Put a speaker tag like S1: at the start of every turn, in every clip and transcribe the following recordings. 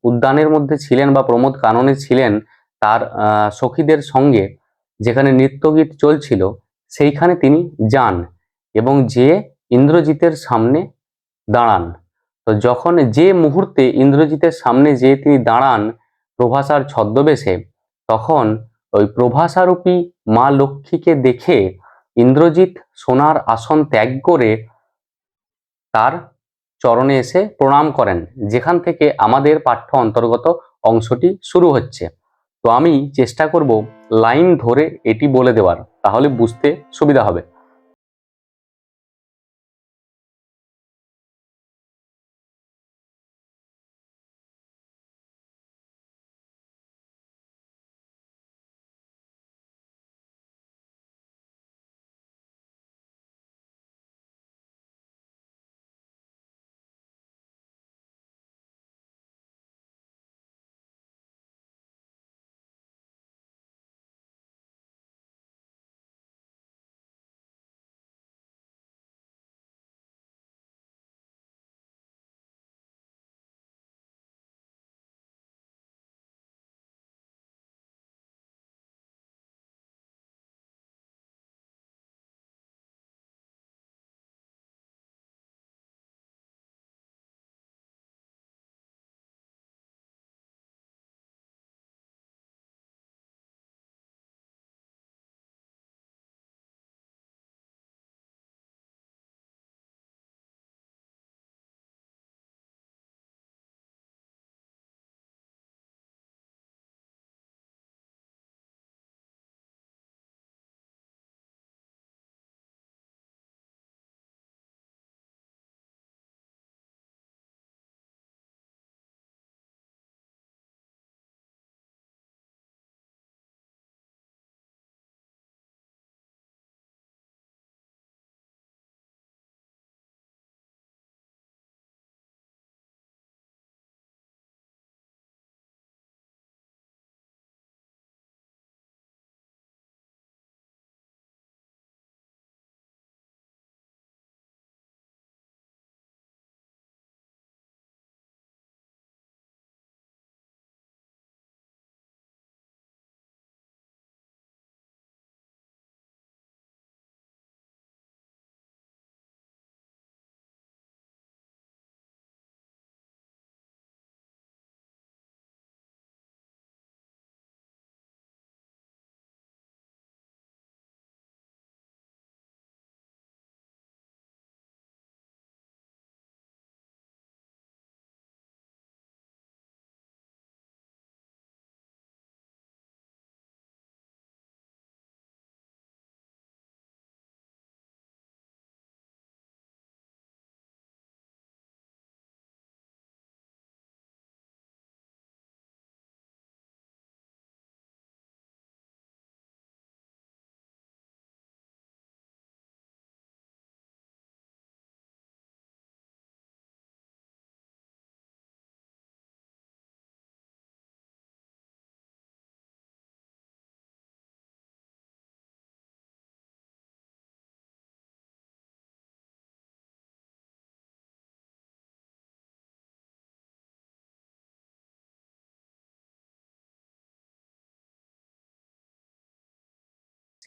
S1: উদ্যানের মধ্যে ছিলেন বা প্রমোদ কাননে ছিলেন তার সখীদের সঙ্গে, যেখানে নৃত্যগীত চলছিল সেইখানে তিনি যান এবং যে ইন্দ্রজিতের সামনে দাঁড়ান। তো যখন যে মুহূর্তে ইন্দ্রজিতের সামনে যে তিনি দাঁড়ান প্রভাসার ছদ্মবেশে, তখন ওই প্রভাসারূপী মা লক্ষ্মীকে দেখে ইন্দ্রজিৎ সোনার আসন ত্যাগ করে তার চরণে এসে প্রণাম করেন, যেখান থেকে আমাদের পাঠ্য অন্তর্গত অংশটি শুরু হচ্ছে। তো আমি চেষ্টা করব লাইন ধরে এটি বলে দেওয়ার, তাহলে বুঝতে সুবিধা হবে।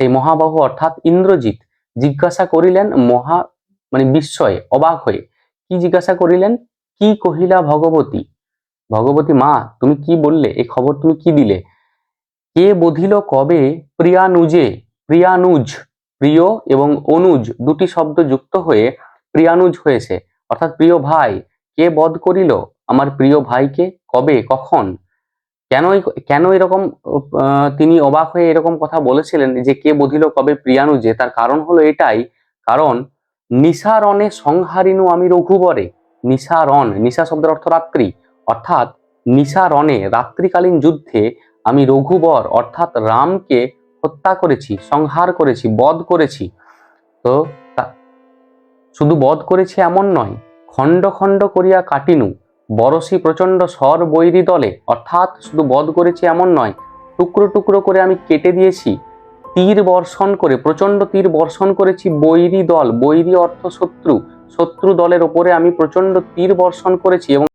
S1: সেই মহাবাহু অর্থাৎ ইন্দ্রজিৎ জিজ্ঞাসা করিলেন বিস্ময়ে অবাক হয়ে, কি জিজ্ঞাসা করিলেন? কি কহিলা ভগবতী? ভগবতী মা, তুমি কি বললে? এই খবর তুমি কি দিলে? কে বধিল কবে প্রিয়ানুজে? প্রিয়ানুজ, প্রিয় এবং অনুজ দুটি শব্দ যুক্ত হয়ে প্রিয়ানুজ হয়েছে, অর্থাৎ প্রিয় ভাই। কে বধ করিল আমার প্রিয় ভাইকে? কবে, কখন? কেন কেন এরকম তিনি অবাক হয়ে এরকম কথা বলেছিলেন যে কে বধিল কবে প্রিয়ানুজে? তার কারণ হলো এটাই, কারণ নিশারণে সংহারিনু আমি রঘুবরে। নিশারণ, নিশা শব্দের অর্থ রাত্রি, অর্থাৎ নিশারণে রাত্রিকালীন যুদ্ধে আমি রঘুবর অর্থাৎ রামকে হত্যা করেছি, সংহার করেছি, বধ করেছি। তো শুধু বধ করেছি এমন নয়, খণ্ড খণ্ড করিয়া কাটিনু বরসি প্রচন্ড স্বর বৈরী দলে। অর্থাৎ শুধু বধ করেছি এমন নয়, টুকরো টুকরো করে আমি কেটে দিয়েছি, তীর বর্ষণ করে, প্রচন্ড তীর বর্ষণ করেছি বৈরী দল। বৈরী অর্থ শত্রু, শত্রু দলের ওপরে আমি প্রচন্ড তীর বর্ষণ করেছি এবং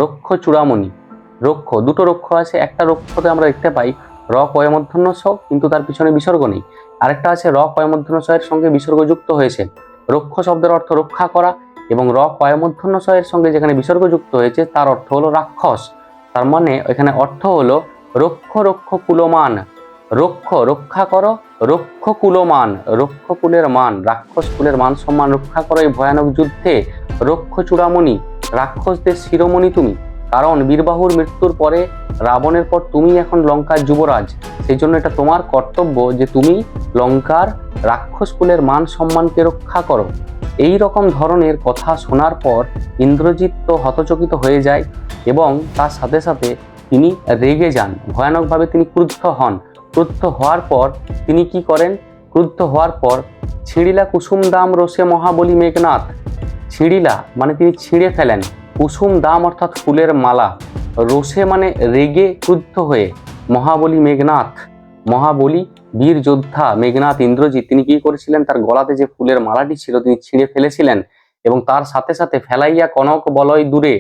S1: রক্ষ চূড়ামণি। রক্ষ, দুটো রক্ষ আছে, একটা রক্ষতে আমরা দেখতে পাই র কয় মূর্ধন্য স, কিন্তু তার পিছনে বিসর্গ নেই। আরেকটা আছে র কয় মূর্ধন্য স এর সঙ্গে বিসর্গ যুক্ত হয়েছে। রক্ষ শব্দের অর্থ রক্ষা করা, এবং র কয় মূর্ধন্য স এর সঙ্গে যেখানে বিসর্গ যুক্ত হয়েছে তার অর্থ হলো রাক্ষস। তার মানে এখানে অর্থ হলো রক্ষ রক্ষ কুলমান, রক্ষ রক্ষা করো, রক্ষ কুলমান রক্ষ কুলের মান, রাক্ষস কুলের মান সম্মান রক্ষা করো এই ভয়ানক যুদ্ধে। রক্ষ চূড়ামণি, রাক্ষসদের শিরোমণি তুমি, কারণ বীরবাহুর মৃত্যুর পরে রাবণের পর তুমি এখন লঙ্কার যুবরাজ, সেই জন্য এটা তোমার কর্তব্য যে তুমি লঙ্কার রাক্ষস কুলের মান সম্মানকে রক্ষা করো। এই রকম ধরনের কথা শোনার পর ইন্দ্রজিৎ তো হতচকিত হয়ে যায়, এবং তার সাথে সাথে তিনি রেগে যান, ভয়ানকভাবে তিনি ক্রুদ্ধ হন। ক্রুদ্ধ হওয়ার পর তিনি কি করেন? ক্রুদ্ধ হওয়ার পর ছিঁড়িলা কুসুম দাম রোষে মহাবলী মেঘনাথ, ছিঁড়িলা মানে তিনি ছিঁড়ে ফেলেন, কুসুম দাম অর্থাৎ ফুলের মালা, রোষে মানে রেগে ক্রুদ্ধ হয়ে, মহাবলী মেঘনাথ, মহাবলী বীর যোদ্ধা মেঘনাথ ইন্দ্রজিৎ তিনি কি করেছিলেন? তার গলাতে যে ফুলের মালাটি ছিল তিনি ছিঁড়ে ফেলেছিলেন, এবং তার সাথে সাথে ফেলাইয়া কনক বলয় দূরে,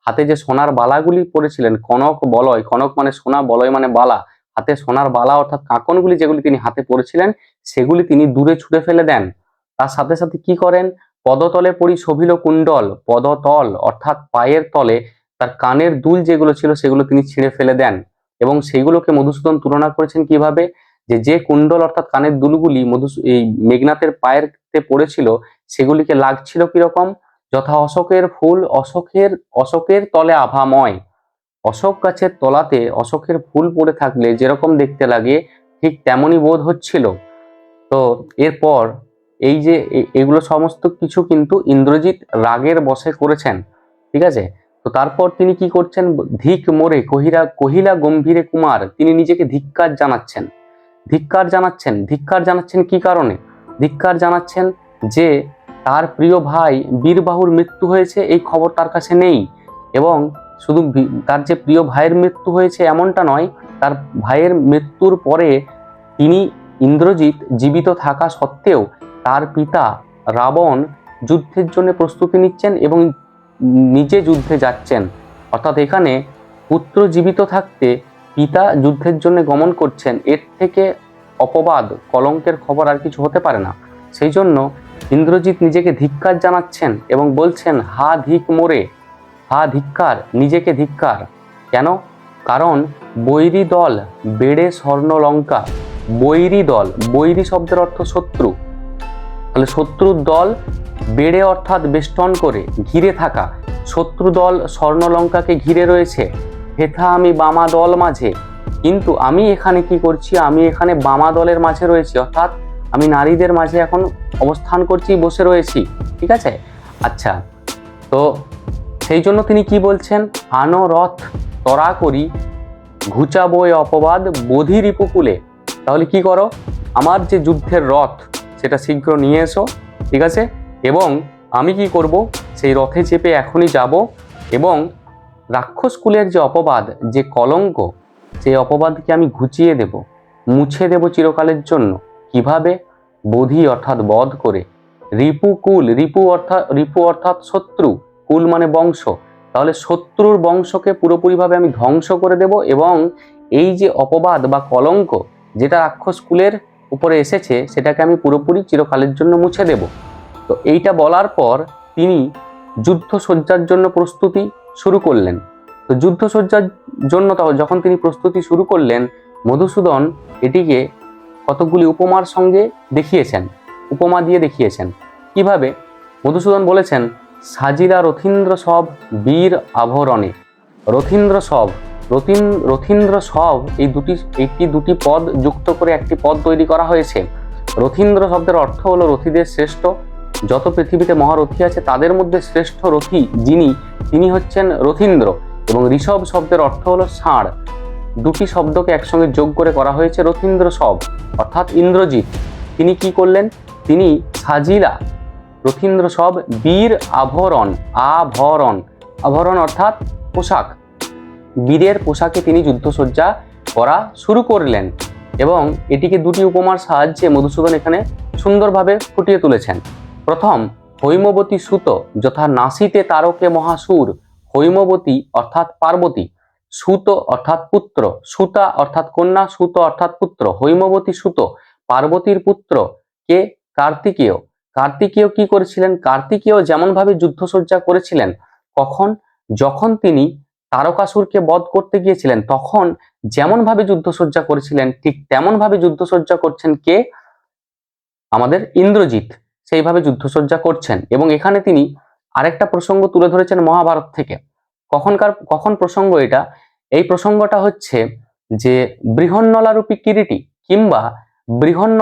S1: হাতে যে সোনার বালাগুলি পরেছিলেন, কনক বলয়, কনক মানে সোনা, বলয় মানে বালা, হাতে সোনার বালা অর্থাৎ কাঁকনগুলি যেগুলি তিনি হাতে পরেছিলেন সেগুলি তিনি দূরে ছুঁড়ে ফেলে দেন। তার সাথে সাথে কি করেন? পদতলে পড়ি শোভিল কুণ্ডল, পদতল অর্থাৎ পায়ের তলে তার কানের দুল যেগুলো ছিল সেগুলো তিনি ছিঁড়ে ফেলে দেন, এবং সেইগুলোকে মধুসূদন তুলনা করেছেন কিভাবে? যে কুণ্ডল অর্থাৎ কানের দুলগুলি এই মেঘনাথের পায়েরতে পড়েছিল সেগুলিকে লাগছিল কিরকম? যথা অশোকের ফুল অশোকের তলে আভাময়, অশোক গাছের তলাতে অশোকের ফুল পড়ে থাকলে যেরকম দেখতে লাগে ঠিক তেমনই বোধ হচ্ছিল। তো এরপর এই যে এগুলো সমস্ত কিছু কিন্তু ইন্দ্রজিৎ রাগের বশে করেছেন, ঠিক আছে? তো তারপর তিনি কি করছেন? ধিক মোরে কহিলা গম্ভীরে কুমার, তিনি নিজেকে ধিক্কার জানাচ্ছেন। ধিক্কার জানাচ্ছেন কি কারণে? ধিক্কার জানাচ্ছেন যে তার প্রিয় ভাই বীরবাহুর মৃত্যু হয়েছে এই খবর তার কাছে নেই, এবং শুধু তার যে প্রিয় ভাইয়ের মৃত্যু হয়েছে এমনটা নয়, তার ভাইয়ের মৃত্যুর পরে তিনি ইন্দ্রজিৎ জীবিত থাকা সত্ত্বেও তার পিতা রাবণ যুদ্ধের জন্য প্রস্তুতি নিচ্ছেন এবং নিজে যুদ্ধে যাচ্ছেন, অর্থাৎ এখানে পুত্র জীবিত থাকতে পিতা যুদ্ধের জন্য গমন করছেন, এর থেকে অপবাদ কলঙ্কের খবর আর কিছু হতে পারে না। সেই জন্য ইন্দ্রজিৎ নিজেকে ধিক্কার জানাচ্ছেন এবং বলছেন, হা ধিক মোরে, হা ধিক্কার, নিজেকে ধিক্কার। কেন? কারণ বৈরী দল বেড়ে স্বর্ণলঙ্কা, বৈরী দল, বৈরী শব্দের অর্থ শত্রু, তাহলে শত্রুর দল বেড়ে অর্থাৎ বেষ্টন করে ঘিরে থাকা, শত্রু দল স্বর্ণলঙ্কাকে ঘিরে রয়েছে, হেথা আমি বামা দল মাঝে, কিন্তু আমি এখানে কি করছি? আমি এখানে বামা দলের মাঝে রয়েছি, অর্থাৎ আমি নারীদের মাঝে এখন অবস্থান করছি, বসে রয়েছি, ঠিক আছে? আচ্ছা, তো সেই জন্য তিনি কি বলছেন? আনো রথ তরা করি ঘুচাবো এ অপবাদ বোধি রিপুকুলে, তাহলে কি করো? আমার যে যুদ্ধের রথ সেটা শীঘ্র নিয়ে এসো, ঠিক আছে? এবং আমি কি করব? সেই রথে চেপে এখনই যাব, এবং রাক্ষস কুলের যে অপবাদ, যে কলঙ্ক, সেই অপবাদকে আমি ঘুচিয়ে দেব, মুছে দেব চিরকালের জন্য। কিভাবে? বোধি অর্থাৎ বধ করে, রিপুকুল, রিপু অর্থাৎ শত্রু, কুল মানে বংশ, তাহলে শত্রুর বংশকে পুরোপুরিভাবে আমি ধ্বংস করে দেব, এবং এই যে অপবাদ বা কলঙ্ক যেটা রাক্ষস কুলের উপরে এসেছে সেটাকে আমি পুরোপুরি চিরকালের জন্য মুছে দেব। তো এইটা বলার পর তিনি যুদ্ধসজ্জার জন্য প্রস্তুতি শুরু করলেন। তো যুদ্ধসজ্জার জন্য যখন তিনি প্রস্তুতি শুরু করলেন, মধুসূদন এটিকে কতকগুলি উপমার সঙ্গে দেখিয়েছেন, উপমা দিয়ে দেখিয়েছেন। কিভাবে? মধুসূদন বলেছেন, সাজিলা রথীন্দ্র সব বীর আভরণে, রথীন্দ্র সব, রথীন্দ্র সব এই দুটি পদ যুক্ত করে একটি পদ তৈরি করা হয়েছে। রথীন্দ্র শব্দের অর্থ হলো রথীদের শ্রেষ্ঠ, যত পৃথিবীতে মহারথী আছে তাদের মধ্যে শ্রেষ্ঠ রথী যিনি, তিনি হচ্ছেন রথীন্দ্র, এবং ঋষভ শব্দের অর্থ হলো ষাঁড়। দুটি শব্দকে একসঙ্গে যোগ করে করা হয়েছে রথীন্দ্র সব, অর্থাৎ ইন্দ্রজিৎ। তিনি কি করলেন? তিনি সাজিলা রথীন্দ্র সব বীর আভরণ, আভরণ অর্থাৎ পোশাক, বীরের পোশাকে তিনি যুদ্ধসজ্জা করা শুরু করলেন, এবং এটিকে দুটি উপমার সাহায্যে মধুসূদন এখানে সুন্দরভাবে ফুটিয়ে তুলেছেন। প্রথম, হৈমবতী সুত যথা নাসিতে তারকে মহাসুর, হৈমবতী অর্থাৎ পার্বতী, সুত অর্থাৎ পুত্র, সুতা অর্থাৎ কন্যা, সুত অর্থাৎ পুত্র, হৈমবতী সুত, পার্বতীর পুত্র কে? কার্তিকেয়। কার্তিকেয় কি করেছিলেন? কার্তিকেয় যেমন ভাবে যুদ্ধসজ্জা করেছিলেন, কখন? যখন তিনি তারকাসুরকে বধ করতে গিয়েছিলেন, তখন যেমন ভাবে যুদ্ধসজ্জা করেছিলেন, ঠিক তেমন ভাবে যুদ্ধসজ্জা করছেন কে? আমাদের ইন্দ্রজিৎ সেইভাবে যুদ্ধসজ্জা করছেন। এবং এখানে তিনি আরেকটা প্রসঙ্গ তুলে ধরেছেন মহাভারত থেকে। কখন প্রসঙ্গ এটা? এই প্রসঙ্গটা হচ্ছে যে বৃহন্নলারূপী কিরীটী কিংবা বৃহন্ন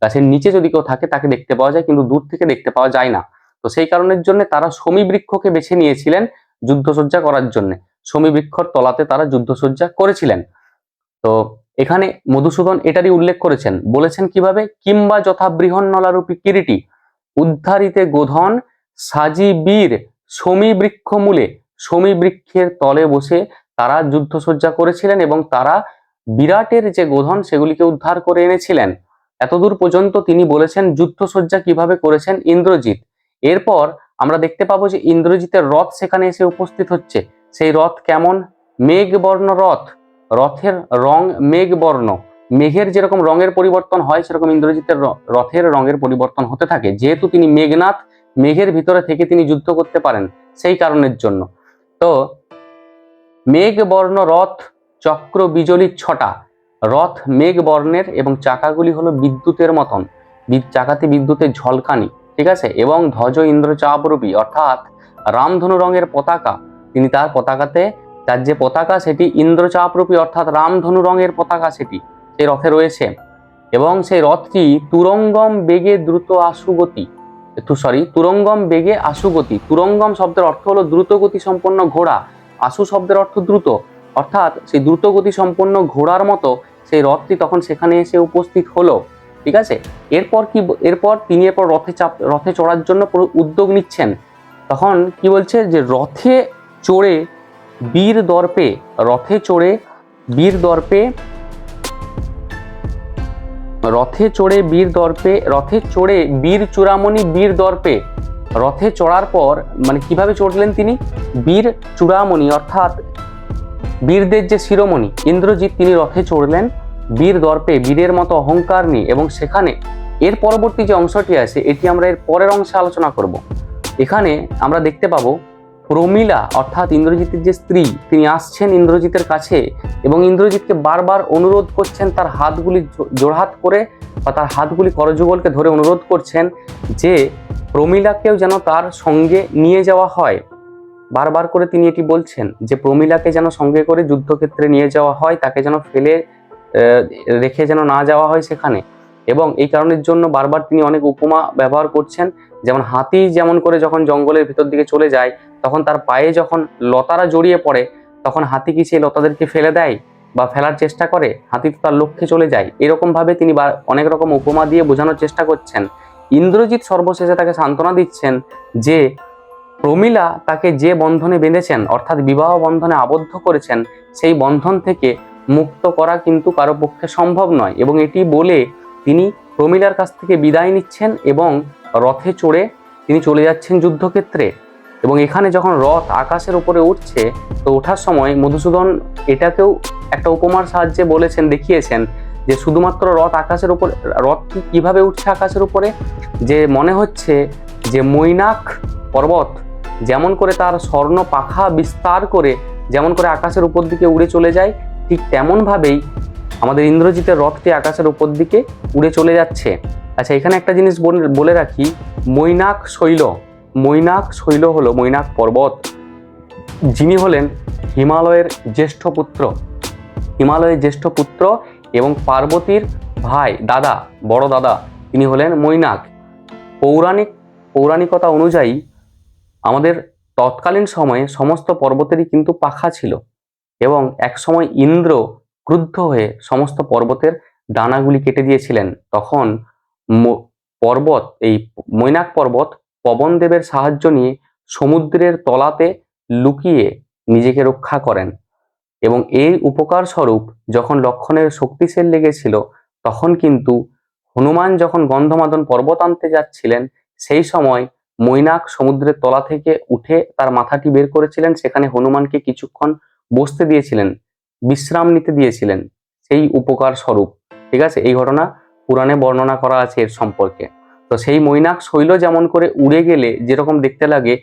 S1: গাছের নিচে যদি কেউ থাকে তাকে দেখতে পাওয়া যায়, কিন্তু দূর থেকে দেখতে পাওয়া যায় না। তো সেই কারণের জন্য তারা শমী বৃক্ষকে বেছে নিয়েছিলেন যুদ্ধসজ্জা করার জন্য। শমী বৃক্ষর তলাতে তারা যুদ্ধসজ্জা করেছিলেন। তো এখানে মধুসূদন এটারই উল্লেখ করেছেন, বলেছেন কিভাবে? কিংবা যথা বৃহন্নলারূপী কিরীটী উদ্ধারিতে গোধন সাজি বীর শমী বৃক্ষ মূলে, শমী বৃক্ষের তলে বসে তারা যুদ্ধসজ্জা করেছিলেন এবং তারা বিরাটের যে গোধন সেগুলিকে উদ্ধার করে এনেছিলেন। এতদূর পর্যন্ত তিনি বলেছেন যুদ্ধসজ্জা কিভাবে করেছেন ইন্দ্রজিৎ। এরপর আমরা দেখতে পাবো যে ইন্দ্রজিতের রথ সেখানে এসে উপস্থিত হচ্ছে। সেই রথ কেমন? মেঘবর্ণ রথ, রথের রং মেঘবর্ণ। মেঘের যেরকম রঙের পরিবর্তন হয়, সেরকম ইন্দ্রজিতের রথের রঙের পরিবর্তন হতে থাকে, যেহেতু তিনি মেঘনাথ, মেঘের ভিতরে থেকে তিনি যুদ্ধ করতে পারেন, সেই কারণের জন্য। তো মেঘবর্ণ রথ, চক্র বিজলির ছটা। রথ মেঘ বর্ণের এবং চাকাগুলি হলো বিদ্যুতের মতন, চাকাতে বিদ্যুতের ঝলকানি, ঠিক আছে। এবং ধ্বজ ইন্দ্র চাপরূপী, অর্থাৎ রামধনু রঙের পতাকা তিনি তার পতাকাতে, তার যে পতাকা সেটি ইন্দ্রচাপরূপী অর্থাৎ রামধনু রঙের পতাকা সেটি সেই রথে রয়েছে। এবং সেই রথটি তুরঙ্গম বেগে দ্রুত আশুগতি, তুরঙ্গম বেগে আশুগতি। তুরঙ্গম শব্দের অর্থ হলো দ্রুত গতি সম্পন্ন ঘোড়া, আশু শব্দের অর্থ দ্রুত, অর্থাৎ সেই দ্রুত গতি সম্পন্ন ঘোড়ার মতো সেই রথটি তখন সেখানে এসে উপস্থিত হলো। ঠিক আছে, এরপর তিনি রথে চড়ার জন্য পুরো উদ্যোগ নিচ্ছেন। তখন কি বলছে যে রথে চড়ে বীর দর্পে, রথে চড়ে বীর দর্পে, রথে চড়ে বীর দর্পে, রথে চড়ে বীর চূড়ামণি বীর দর্পে। রথে চড়ার পর মানে কিভাবে চড়লেন তিনি? বীর চূড়ামণি অর্থাৎ বীরদের যে শিরোমণি ইন্দ্রজিৎ, তিনি রথে চড়লেন বীর দর্পে, বীরের মতো অহংকার নিয়ে। এবং সেখানে এর পরবর্তী যে অংশটি আছে এটি আমরা এর পরের অংশে আলোচনা করব। এখানে আমরা দেখতে পাবো প্রমীলা অর্থাৎ ইন্দ্রজিতের যে স্ত্রী, তিনি আসছেন ইন্দ্রজিতের কাছে এবং ইন্দ্রজিৎকে বারবার অনুরোধ করছেন, তার হাতগুলি জোড়হাত করে বা তার হাতগুলি করযুগলকে ধরে অনুরোধ করছেন যে প্রমীলাকেও যেন তার সঙ্গে নিয়ে যাওয়া হয়। বারবার করে তিনি এটি বলছেন যে প্রমীলাকে যেন সঙ্গে করে যুদ্ধক্ষেত্রে নিয়ে যাওয়া হয়, তাকে যেন ফেলে রেখে যেন না যাওয়া হয় সেখানে। এবং এই কারণের জন্য বারবার তিনি অনেক উপমা ব্যবহার করছেন, যেমন হাতি যেমন করে যখন জঙ্গলের ভিতর দিকে চলে যায় তখন তার পায়ে যখন লতারা জড়িয়ে পড়ে তখন হাতি কি সেই লতাদেরকে ফেলে দেয় বা ফেলার চেষ্টা করে, হাতি তো তার লক্ষ্যে চলে যায়। এরকম ভাবে তিনি অনেক রকম উপমা দিয়ে বোঝানোর চেষ্টা করছেন। ইন্দ্রজিৎ সর্বশেষে তাকে সান্ত্বনা দিচ্ছেন যে প্রমীলা তাকে যে বন্ধনে বেঁধেছেন অর্থাৎ বিবাহ বন্ধনে আবদ্ধ করেছেন সেই বন্ধন থেকে মুক্ত করা কিন্তু কারো পক্ষে সম্ভব নয়। এবং এটি বলে তিনি প্রমীলার কাছ থেকে বিদায় নিচ্ছেন এবং রথে চড়ে তিনি চলে যাচ্ছেন যুদ্ধক্ষেত্রে। এবং এখানে যখন রথ আকাশের উপরে উঠছে তো ওঠার সময় মধুসূদন এটাকেও একটা উপমার সাহায্যে বলেছেন, দেখিয়েছেন যে শুধুমাত্র রথ আকাশের উপরে, রথ কিভাবে উঠছে আকাশের উপরে, যে মনে হচ্ছে যে মৈনাক পর্বত যেমন করে তার স্বর্ণ পাখা বিস্তার করে যেমন করে আকাশের উপর দিকে উড়ে চলে যায়, ঠিক তেমন ভাবেই আমাদের ইন্দ্রজিতের রথটি আকাশের উপর দিকে উড়ে চলে যাচ্ছে। আচ্ছা, এখানে একটা জিনিস বলে রাখি, মৈনাক শৈল, মৈনাক শৈল হলো মৈনাক পর্বত, যিনি হলেন হিমালয়ের জ্যেষ্ঠ পুত্র, হিমালয়ের জ্যেষ্ঠ পুত্র এবং পার্বতীর ভাই, দাদা, বড় দাদা, তিনি হলেন মৈনাক। পৌরাণিকতা অনুযায়ী আমাদের তৎকালীন সময়ে সমস্ত পর্বতেরই কিন্তু পাখা ছিল এবং একসময় ইন্দ্র ক্রুদ্ধ হয়ে সমস্ত পর্বতের ডানাগুলি কেটে দিয়েছিলেন। তখন এই মৈনাক পর্বত পবনদেবের সাহায্য নিয়ে সমুদ্রের তলাতে লুকিয়ে নিজেকে রক্ষা করেন। এবং এই উপকার স্বরূপ যখন লক্ষণের শক্তিশালী লেগেছিল তখন কিন্তু হনুমান যখন গন্ধমাদন পর্বত আনতে যাচ্ছিলেন সেই সময় মৈনাক সমুদ্রের তলা থেকে উঠে তার মাথাটি বের করেছিলেন, সেখানে হনুমানকে কিছুক্ষণ বসতে দিয়েছিলেন, বিশ্রাম নিতে দিয়েছিলেন সেই উপকার স্বরূপ। ঠিক আছে, এই ঘটনা পুরাণে বর্ণনা করা আছে এর সম্পর্কে। তো সেই মৈনাক শৈল যেমন করে উড়ে গেলে যেরকম দেখতে লাগে,